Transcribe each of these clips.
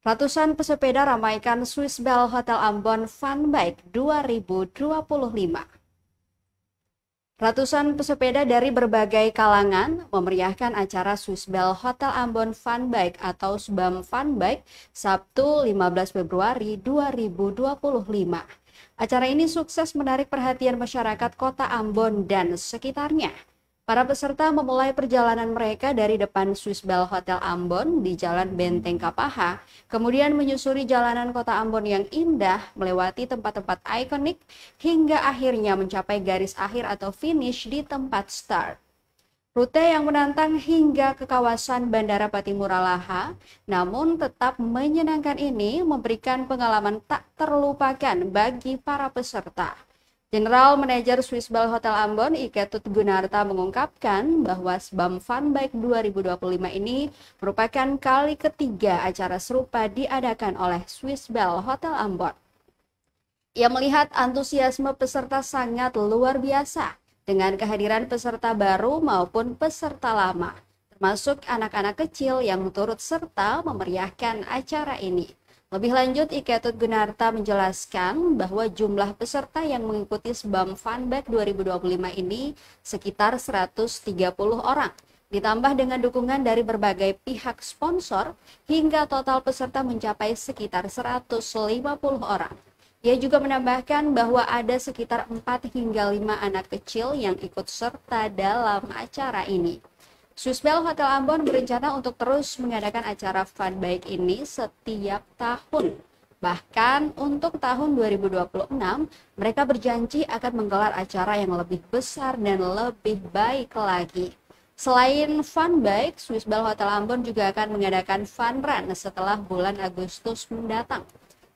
Ratusan pesepeda ramaikan Swiss Bell Hotel Ambon Fun Bike 2025. Ratusan pesepeda dari berbagai kalangan memeriahkan acara Swiss Bell Hotel Ambon Fun Bike atau SBAM Fun Bike Sabtu 15 Februari 2025. Acara ini sukses menarik perhatian masyarakat Kota Ambon dan sekitarnya. Para peserta memulai perjalanan mereka dari depan Swiss Bell Hotel Ambon di Jalan Benteng Kapaha, kemudian menyusuri jalanan Kota Ambon yang indah, melewati tempat-tempat ikonik, hingga akhirnya mencapai garis akhir atau finish di tempat start. Rute yang menantang hingga ke kawasan Bandara Patimura Laha, namun tetap menyenangkan ini memberikan pengalaman tak terlupakan bagi para peserta. General Manager Swiss Bell Hotel Ambon, Iketut Gunarta mengungkapkan bahwa SBAM Fun Bike 2025 ini merupakan kali ketiga acara serupa diadakan oleh Swiss Bell Hotel Ambon. Ia melihat antusiasme peserta sangat luar biasa dengan kehadiran peserta baru maupun peserta lama, termasuk anak-anak kecil yang turut serta memeriahkan acara ini. Lebih lanjut, Iketut Gunarta menjelaskan bahwa jumlah peserta yang mengikuti SBAM Fun Bike 2025 ini sekitar 130 orang. Ditambah dengan dukungan dari berbagai pihak sponsor, hingga total peserta mencapai sekitar 150 orang. Ia juga menambahkan bahwa ada sekitar 4 hingga 5 anak kecil yang ikut serta dalam acara ini. Swiss Bell Hotel Ambon berencana untuk terus mengadakan acara Fun Bike ini setiap tahun. Bahkan untuk tahun 2026, mereka berjanji akan menggelar acara yang lebih besar dan lebih baik lagi. Selain Fun Bike, Swiss Bell Hotel Ambon juga akan mengadakan Fun Run setelah bulan Agustus mendatang.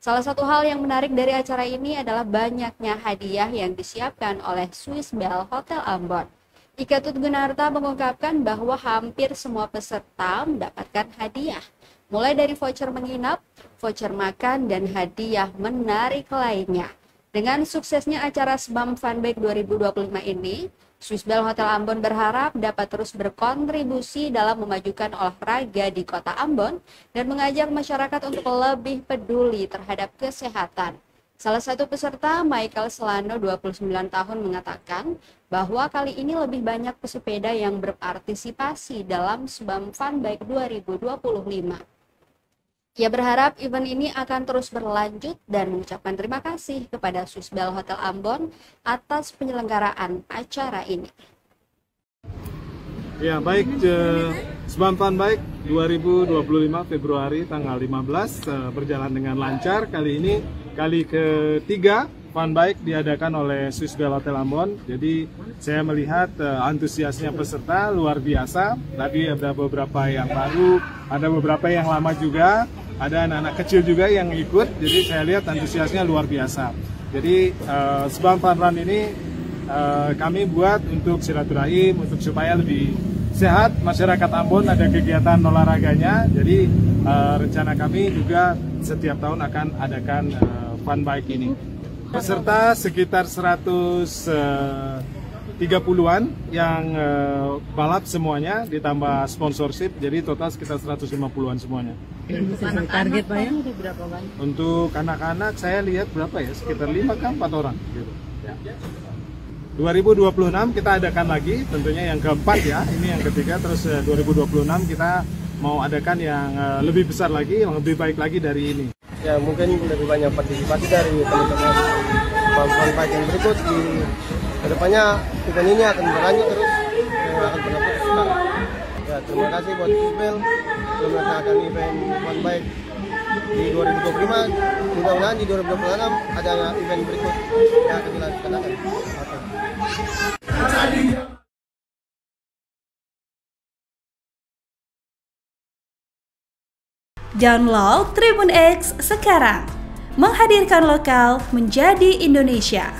Salah satu hal yang menarik dari acara ini adalah banyaknya hadiah yang disiapkan oleh Swiss Bell Hotel Ambon. Iketut Gunarta mengungkapkan bahwa hampir semua peserta mendapatkan hadiah, mulai dari voucher menginap, voucher makan, dan hadiah menarik lainnya. Dengan suksesnya acara SBAM Fun Bike 2025 ini, Swiss Bell Hotel Ambon berharap dapat terus berkontribusi dalam memajukan olahraga di Kota Ambon dan mengajak masyarakat untuk lebih peduli terhadap kesehatan. Salah satu peserta, Michael Selano, 29 tahun, mengatakan bahwa kali ini lebih banyak pesepeda yang berpartisipasi dalam SBAM Fun Bike 2025. Ia berharap event ini akan terus berlanjut dan mengucapkan terima kasih kepada Swiss Bell Hotel Ambon atas penyelenggaraan acara ini. Ya, baik, SBAM Fun Bike 2025 Februari tanggal 15 berjalan dengan lancar. Kali ini kali ketiga Fun Bike diadakan oleh Swiss Bell Hotel Ambon. Jadi saya melihat antusiasnya peserta luar biasa. Tadi ada beberapa yang baru, ada beberapa yang lama juga, ada anak-anak kecil juga yang ikut. Jadi saya lihat antusiasnya luar biasa. Jadi SBAM Fun Run ini kami buat untuk silaturahim, untuk supaya lebih sehat masyarakat Ambon, ada kegiatan olahraganya. Jadi rencana kami juga setiap tahun akan adakan Fun Bike ini. Peserta sekitar 130-an yang balap semuanya, ditambah sponsorship, jadi total sekitar 150-an semuanya. Target Pak ya? Untuk anak-anak saya lihat berapa ya, sekitar 5 kan 4 orang gitu. Ya. 2026 kita adakan lagi, tentunya yang keempat ya, ini yang ketiga, terus 2026 kita mau adakan yang lebih besar lagi, yang lebih baik lagi dari ini. Ya, mungkin lebih banyak partisipasi dari teman-teman Fun Bike yang berikut. Di kedepannya event ini akan berlanjut terus, akan berlanjut. Ya, terima kasih buat Swiss Bell yang melaksanakan event Fun Bike di 2025. Mudah-mudahan di 2026 ada event berikut yang akan dilaksanakan. Download Tribun X sekarang, menghadirkan lokal menjadi Indonesia.